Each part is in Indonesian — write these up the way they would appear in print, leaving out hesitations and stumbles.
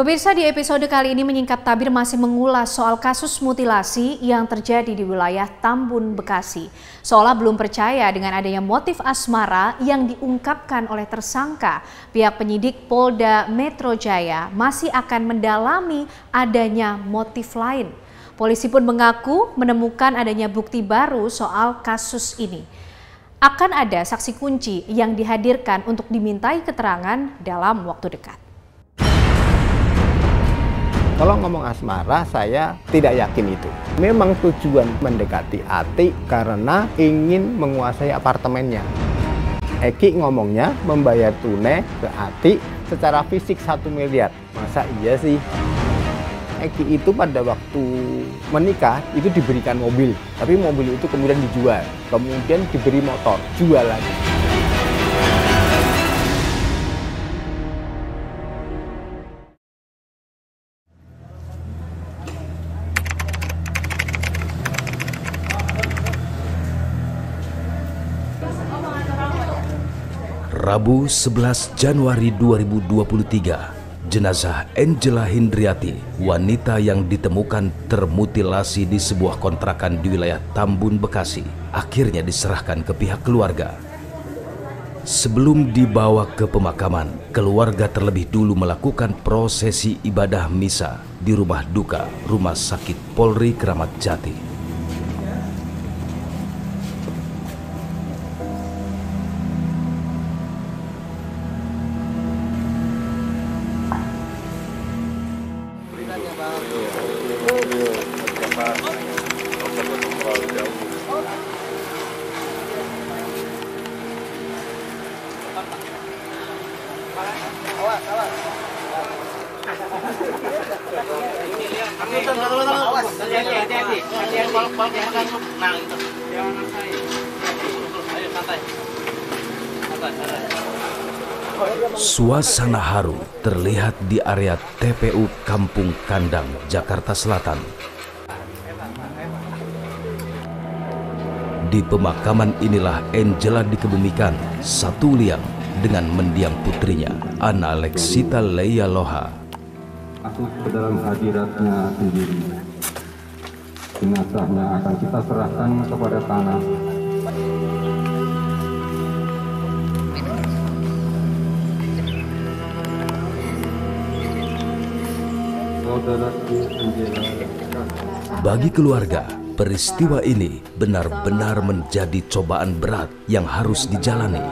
Pemirsa, di episode kali ini Menyingkap Tabir masih mengulas soal kasus mutilasi yang terjadi di wilayah Tambun, Bekasi. Seolah belum percaya dengan adanya motif asmara yang diungkapkan oleh tersangka, pihak penyidik Polda Metro Jaya masih akan mendalami adanya motif lain. Polisi pun mengaku menemukan adanya bukti baru soal kasus ini. Akan ada saksi kunci yang dihadirkan untuk dimintai keterangan dalam waktu dekat. Kalau ngomong asmara, saya tidak yakin itu. Memang tujuan mendekati Ati karena ingin menguasai apartemennya. Eki ngomongnya membayar tunai ke Ati secara fisik 1 miliar. Masa iya sih? Eki itu pada waktu menikah itu diberikan mobil, tapi mobil itu kemudian dijual. Kemudian diberi motor, jual lagi. Rabu 11 Januari 2023, jenazah Angela Hindriati, wanita yang ditemukan termutilasi di sebuah kontrakan di wilayah Tambun, Bekasi, akhirnya diserahkan ke pihak keluarga. Sebelum dibawa ke pemakaman, keluarga terlebih dulu melakukan prosesi ibadah misa di rumah duka Rumah Sakit Polri Kramat Jati. Suasana haru terlihat di area TPU Kampung Kandang, Jakarta Selatan. Di pemakaman inilah Angela dikebumikan satu liang dengan mendiang putrinya, Ana Lexita Leia Loha. Masuk ke dalam hadiratnya sendiri. Jenazahnya akan kita serahkan kepada tanah. Bagi keluarga, peristiwa ini benar-benar menjadi cobaan berat yang harus dijalani.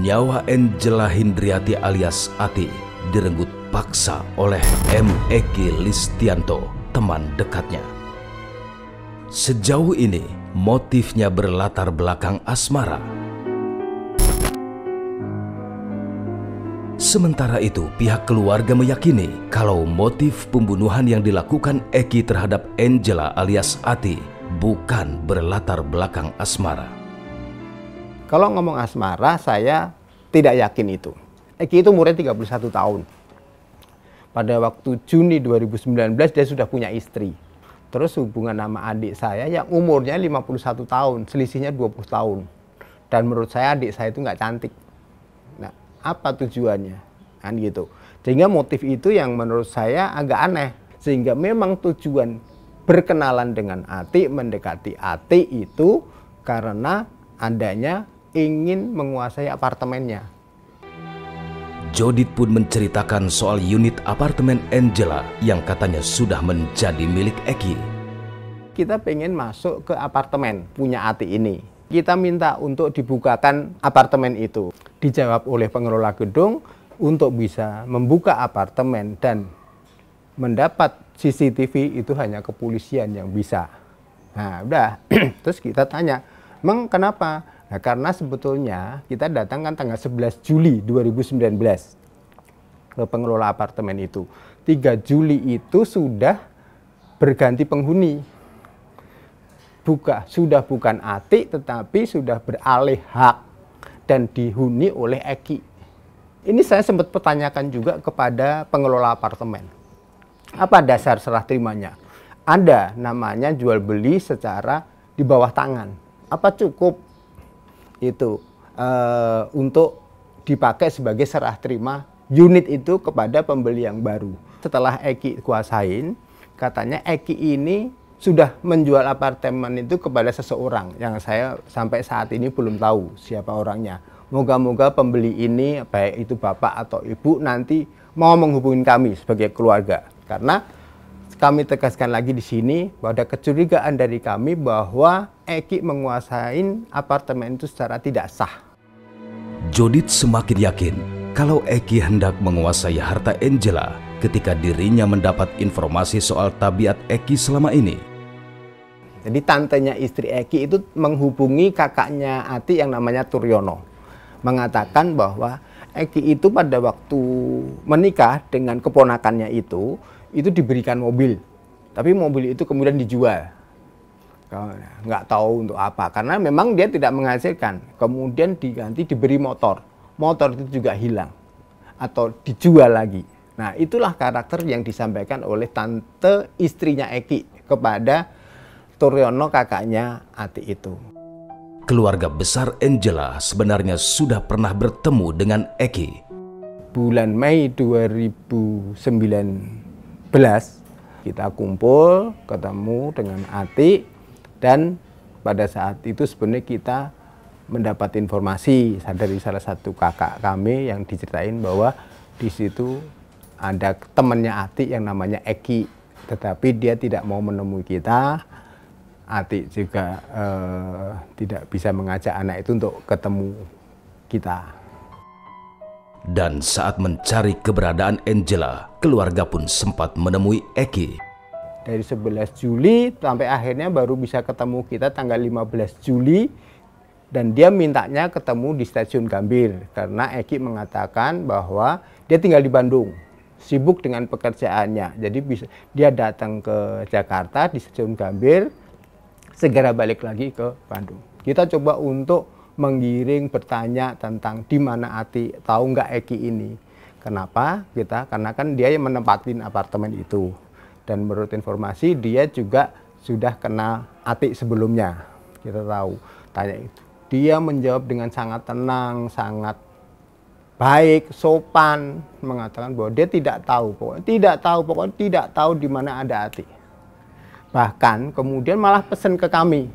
Nyawa Angela Hindriati alias Ati direnggut paksa oleh M. Eki Listianto, teman dekatnya. Sejauh ini, motifnya berlatar belakang asmara. Sementara itu, pihak keluarga meyakini kalau motif pembunuhan yang dilakukan Eki terhadap Angela alias Ati bukan berlatar belakang asmara. Kalau ngomong asmara, saya tidak yakin itu. Eki itu umurnya 31 tahun. Pada waktu Juni 2019 dia sudah punya istri. Terus hubungan sama adik saya yang umurnya 51 tahun, selisihnya 20 tahun. Dan menurut saya adik saya itu nggak cantik. Nah, apa tujuannya? Kan gitu. Sehingga motif itu yang menurut saya agak aneh. Sehingga memang tujuan berkenalan dengan Ati, mendekati Ati itu karena adanya ingin menguasai apartemennya. Jodit pun menceritakan soal unit apartemen Angela yang katanya sudah menjadi milik Eki. Kita pengen masuk ke apartemen punya Ati ini. Kita minta untuk dibukakan apartemen itu. Dijawab oleh pengelola gedung untuk bisa membuka apartemen dan mendapat CCTV itu hanya kepolisian yang bisa. Nah, udah. Terus kita tanya, "Emang kenapa?" Nah, karena sebetulnya kita datang kan tanggal 11 Juli 2019 ke pengelola apartemen itu. 3 Juli itu sudah berganti penghuni. Sudah bukan Ati tetapi sudah beralih hak dan dihuni oleh Eki. Ini saya sempat pertanyakan juga kepada pengelola apartemen. Apa dasar serah terimanya? Ada namanya jual beli secara di bawah tangan. Apa cukup itu untuk dipakai sebagai serah terima unit itu kepada pembeli yang baru. Setelah Eki kuasain, katanya Eki ini sudah menjual apartemen itu kepada seseorang yang saya sampai saat ini belum tahu siapa orangnya. Moga-moga pembeli ini, baik itu bapak atau ibu, nanti mau menghubungi kami sebagai keluarga. Karena kami tegaskan lagi di sini bahwa ada kecurigaan dari kami bahwa Eki menguasai apartemen itu secara tidak sah. Jodit semakin yakin kalau Eki hendak menguasai harta Angela ketika dirinya mendapat informasi soal tabiat Eki selama ini. Jadi tantenya istri Eki itu menghubungi kakaknya Ati yang namanya Turyono, mengatakan bahwa Eki itu pada waktu menikah dengan keponakannya itu diberikan mobil, tapi mobil itu kemudian dijual. Nggak tahu untuk apa, karena memang dia tidak menghasilkan. Kemudian diganti diberi motor itu juga hilang atau dijual lagi. Nah, itulah karakter yang disampaikan oleh tante istrinya Eki kepada Turyono, kakaknya Ati itu. Keluarga besar Angela sebenarnya sudah pernah bertemu dengan Eki. Bulan Mei 2019 kita kumpul, ketemu dengan Ati, dan pada saat itu sebenarnya kita mendapat informasi dari salah satu kakak kami yang diceritain bahwa di situ ada temannya Ati yang namanya Eki, tetapi dia tidak mau menemui kita. Ati juga tidak bisa mengajak anak itu untuk ketemu kita. Dan saat mencari keberadaan Angela, keluarga pun sempat menemui Eki. Dari 11 Juli sampai akhirnya baru bisa ketemu kita tanggal 15 Juli. Dan dia mintanya ketemu di stasiun Gambir. Karena Eki mengatakan bahwa dia tinggal di Bandung, sibuk dengan pekerjaannya. Jadi dia datang ke Jakarta di stasiun Gambir, segera balik lagi ke Bandung. Kita coba untuk menggiring, bertanya tentang di mana Ati, tahu nggak Eki ini. Kenapa? Karena kan dia yang menempatin apartemen itu. Dan menurut informasi dia juga sudah kenal Ati sebelumnya. Kita tahu, tanya itu. Dia menjawab dengan sangat tenang, sangat baik, sopan, mengatakan bahwa dia tidak tahu, pokoknya tidak tahu di mana ada Ati. Bahkan kemudian malah pesan ke kami,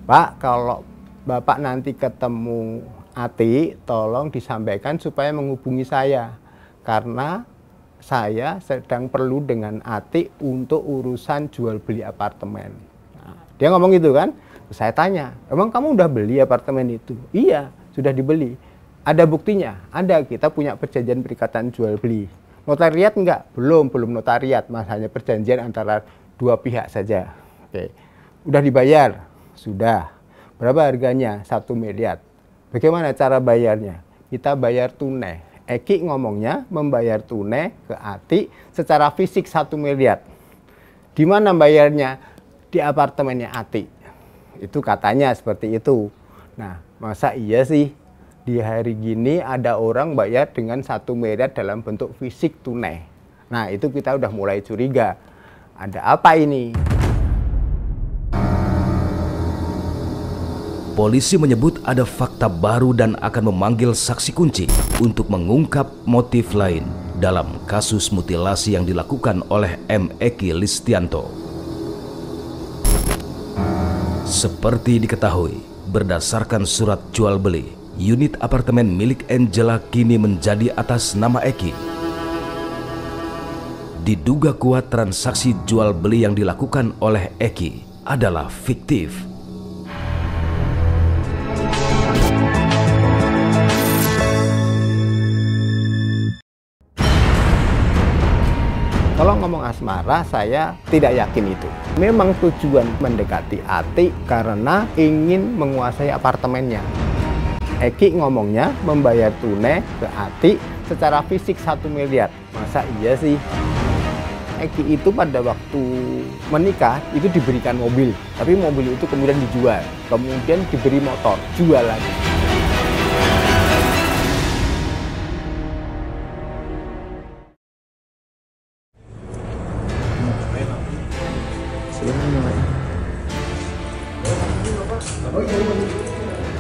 Pak, kalau Bapak nanti ketemu Ati, tolong disampaikan supaya menghubungi saya, karena saya sedang perlu dengan Ati untuk urusan jual beli apartemen. Nah, dia ngomong gitu kan. Saya tanya, emang kamu udah beli apartemen itu? Iya, sudah dibeli. Ada buktinya? Ada, kita punya perjanjian perikatan jual beli. Notariat enggak? Belum notariat, mas, hanya perjanjian antara dua pihak saja. Oke. Udah dibayar? Sudah. Berapa harganya? 1 miliar. Bagaimana cara bayarnya? Kita bayar tunai. Eki ngomongnya membayar tunai ke Ati secara fisik 1 miliar. Di mana bayarnya? Di apartemennya Ati. Itu katanya seperti itu. Nah, masa iya sih di hari gini ada orang bayar dengan 1 miliar dalam bentuk fisik tunai? Nah, itu kita udah mulai curiga. Ada apa ini? Polisi menyebut ada fakta baru dan akan memanggil saksi kunci untuk mengungkap motif lain dalam kasus mutilasi yang dilakukan oleh M. Eki Listianto. Seperti diketahui, berdasarkan surat jual beli, unit apartemen milik Angela kini menjadi atas nama Eki. Diduga kuat transaksi jual beli yang dilakukan oleh Eki adalah fiktif. Kalau ngomong asmara, saya tidak yakin itu. Memang tujuan mendekati Ati karena ingin menguasai apartemennya. Eki ngomongnya membayar tunai ke Ati secara fisik 1 miliar. Masa iya sih? Eki itu pada waktu menikah itu diberikan mobil, tapi mobil itu kemudian dijual. Kemudian diberi motor, jual lagi.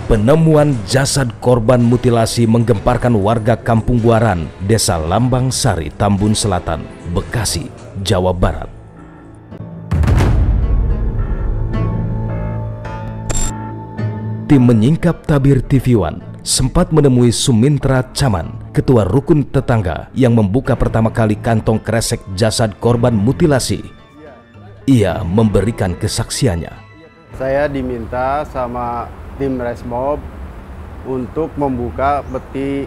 Penemuan jasad korban mutilasi menggemparkan warga Kampung Buaran, Desa Lambang Sari, Tambun Selatan, Bekasi, Jawa Barat. Tim Menyingkap Tabir TV One sempat menemui Sumintra Caman, ketua rukun tetangga yang membuka pertama kali kantong kresek jasad korban mutilasi. Ia memberikan kesaksiannya. Saya diminta sama tim Resmob untuk membuka peti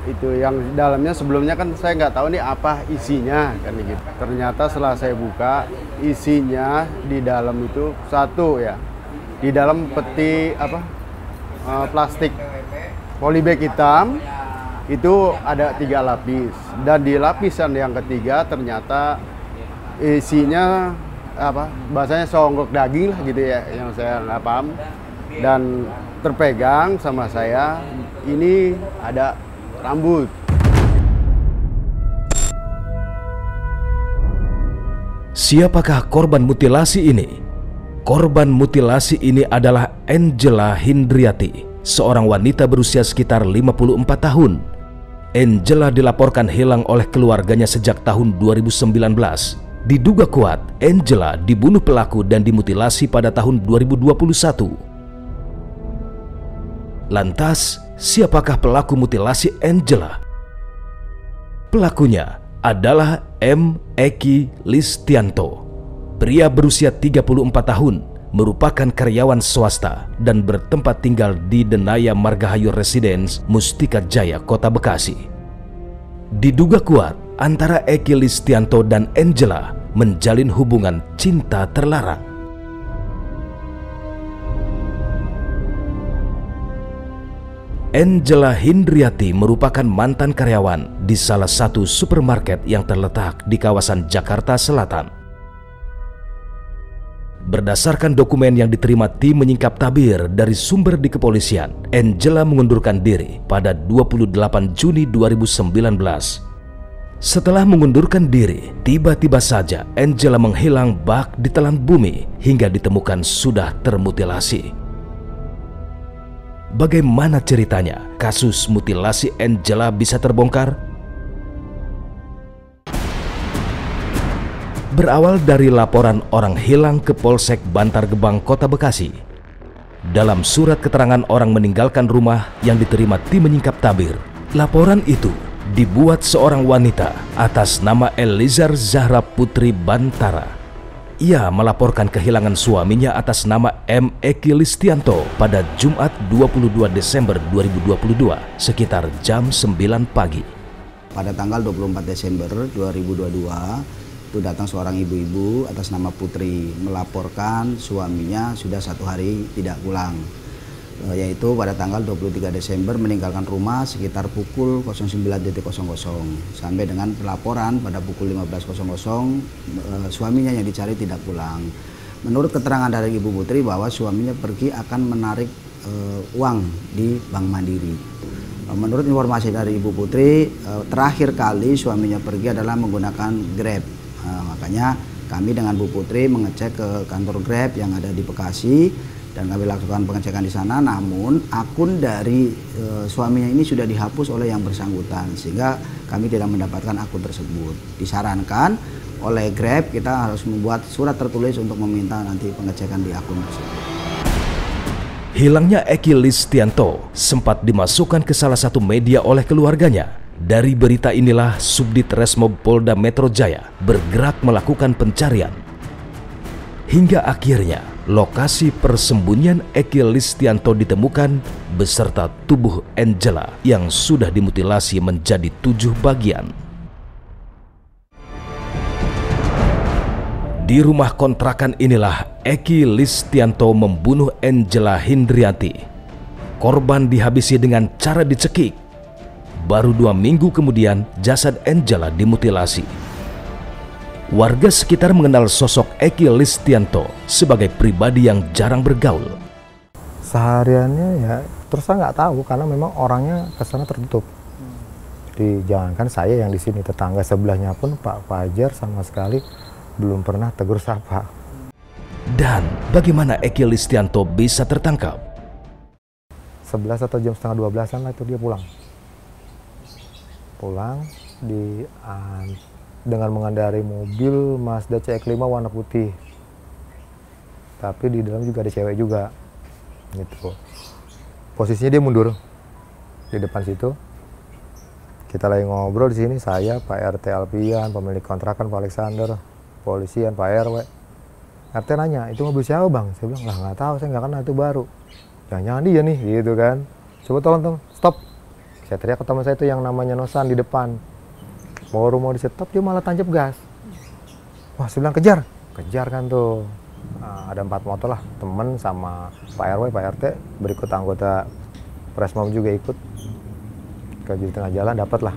itu yang dalamnya. Sebelumnya kan saya nggak tahu nih apa isinya kan gitu. Ternyata setelah saya buka, isinya di dalam itu satu ya, di dalam peti plastik polybag hitam itu ada 3 lapis, dan di lapisan yang ketiga ternyata isinya bahasanya songgok daging lah gitu ya, yang saya nggak paham. Dan terpegang sama saya ini ada rambut. Siapakah korban mutilasi ini? Korban mutilasi ini adalah Angela Hindriati, seorang wanita berusia sekitar 54 tahun. Angela dilaporkan hilang oleh keluarganya sejak tahun 2019. Diduga kuat, Angela dibunuh pelaku dan dimutilasi pada tahun 2021. Lantas, siapakah pelaku mutilasi Angela? Pelakunya adalah M. Eki Listianto, pria berusia 34 tahun, merupakan karyawan swasta dan bertempat tinggal di Denaya Margahayu Residence, Mustika Jaya, Kota Bekasi. Diduga kuat, antara Eki Listianto dan Angela menjalin hubungan cinta terlarang. Angela Hindriati merupakan mantan karyawan di salah satu supermarket yang terletak di kawasan Jakarta Selatan. Berdasarkan dokumen yang diterima tim Menyingkap Tabir dari sumber di kepolisian, Angela mengundurkan diri pada 28 Juni 2019. Setelah mengundurkan diri, tiba-tiba saja Angela menghilang bak di telan bumi hingga ditemukan sudah termutilasi. Bagaimana ceritanya kasus mutilasi Angela bisa terbongkar? Berawal dari laporan orang hilang ke Polsek Bantar Gebang, Kota Bekasi. Dalam surat keterangan orang meninggalkan rumah yang diterima tim Menyingkap Tabir, laporan itu dibuat seorang wanita atas nama Elizar Zahra Putri Bantara. Ia melaporkan kehilangan suaminya atas nama M. Eki Listianto pada Jumat 22 Desember 2022 sekitar jam 9 pagi. Pada tanggal 24 Desember 2022 itu datang seorang ibu-ibu atas nama Putri melaporkan suaminya sudah 1 hari tidak pulang. Yaitu pada tanggal 23 Desember meninggalkan rumah sekitar pukul 09.00 sampai dengan pelaporan pada pukul 15.00 suaminya yang dicari tidak pulang. Menurut keterangan dari Ibu Putri bahwa suaminya pergi akan menarik uang di Bank Mandiri. Menurut informasi dari Ibu Putri, terakhir kali suaminya pergi adalah menggunakan Grab. Makanya kami dengan Bu Putri mengecek ke kantor Grab yang ada di Bekasi. Dan kami lakukan pengecekan di sana, namun akun dari suaminya ini sudah dihapus oleh yang bersangkutan, sehingga kami tidak mendapatkan akun tersebut. Disarankan oleh Grab kita harus membuat surat tertulis untuk meminta nanti pengecekan di akun tersebut. Hilangnya Eki Listianto sempat dimasukkan ke salah satu media oleh keluarganya. Dari berita inilah Subdit Resmob Polda Metro Jaya bergerak melakukan pencarian. Hingga akhirnya lokasi persembunyian Eki Listianto ditemukan beserta tubuh Angela yang sudah dimutilasi menjadi 7 bagian. Di rumah kontrakan inilah Eki Listianto membunuh Angela Hindriati. Korban dihabisi dengan cara dicekik. Baru 2 minggu kemudian jasad Angela dimutilasi. Warga sekitar mengenal sosok Eki Listianto sebagai pribadi yang jarang bergaul. Sehariannya ya terus saya nggak tahu karena memang orangnya kesana tertutup. Jadi jangankan saya yang di sini, tetangga sebelahnya pun Pak Fajar sama sekali belum pernah tegur sapa. Dan bagaimana Eki Listianto bisa tertangkap? 11 atau jam setengah 12-an lah itu dia pulang. Dengan mengendarai mobil Mazda CX-5 warna putih. Tapi di dalam juga ada cewek juga. Gitu. Posisinya dia mundur di depan situ. Kita lagi ngobrol di sini, saya, Pak RT Alpian, pemilik kontrakan Pak Alexander, polisian, Pak RW. RT nanya, itu mobil siapa bang? Saya bilang, lah nggak tahu, saya nggak kenal, itu baru. Jangan-jangan dia nih, gitu kan. Coba tolong, stop. Saya teriak ke teman saya itu yang namanya Nosan di depan. Baru mau di stop, dia malah tancap gas. Wah, saya bilang kejar kan tuh. Nah, ada 4 motor lah, temen sama Pak RW, Pak RT, berikut anggota Presmom juga ikut. Ke di tengah jalan dapat lah.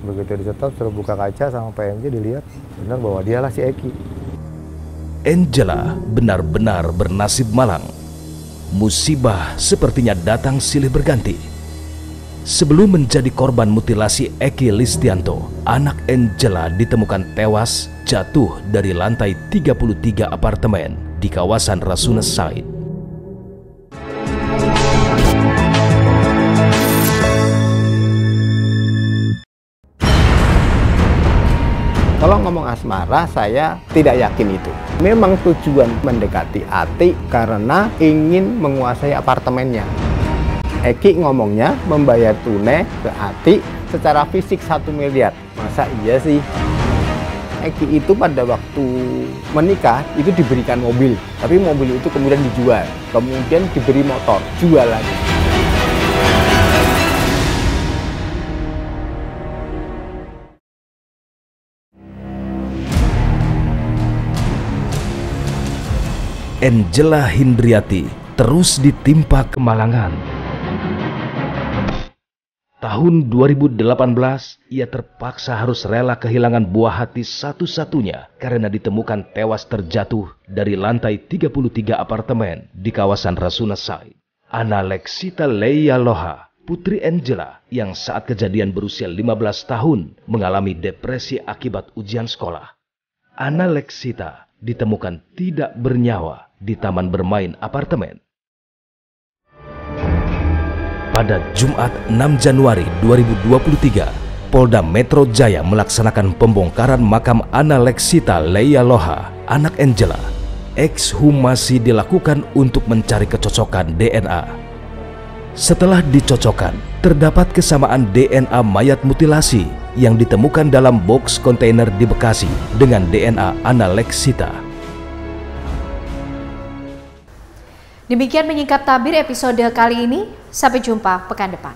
Begitu di stop, suruh buka kaca sama PMJ, dilihat benar bahwa dialah si Eki. Angela benar-benar bernasib malang. Musibah sepertinya datang silih berganti. Sebelum menjadi korban mutilasi Eki Listianto, anak Angela ditemukan tewas jatuh dari lantai 33 apartemen di kawasan Rasuna Said. Kalau ngomong asmara, saya tidak yakin itu. Memang tujuan mendekati Ati karena ingin menguasai apartemennya. Eki ngomongnya membayar tunai ke Ati secara fisik 1 miliar. Masa iya sih? Eki itu pada waktu menikah itu diberikan mobil, tapi mobil itu kemudian dijual, kemudian diberi motor, jual lagi. Angela Hindriati terus ditimpa kemalangan. Tahun 2018, ia terpaksa harus rela kehilangan buah hati satu-satunya karena ditemukan tewas terjatuh dari lantai 33 apartemen di kawasan Rasuna Said. Ana Lexita Leia Loha, putri Angela yang saat kejadian berusia 15 tahun mengalami depresi akibat ujian sekolah. Ana Lexita ditemukan tidak bernyawa di taman bermain apartemen. Pada Jumat 6 Januari 2023, Polda Metro Jaya melaksanakan pembongkaran makam Ana Lexita Leia Loha, anak Angela. Ekshumasi dilakukan untuk mencari kecocokan DNA. Setelah dicocokkan, terdapat kesamaan DNA mayat mutilasi yang ditemukan dalam box kontainer di Bekasi dengan DNA Ana Lexita. Demikian menyingkap tabir episode kali ini. Sampai jumpa pekan depan.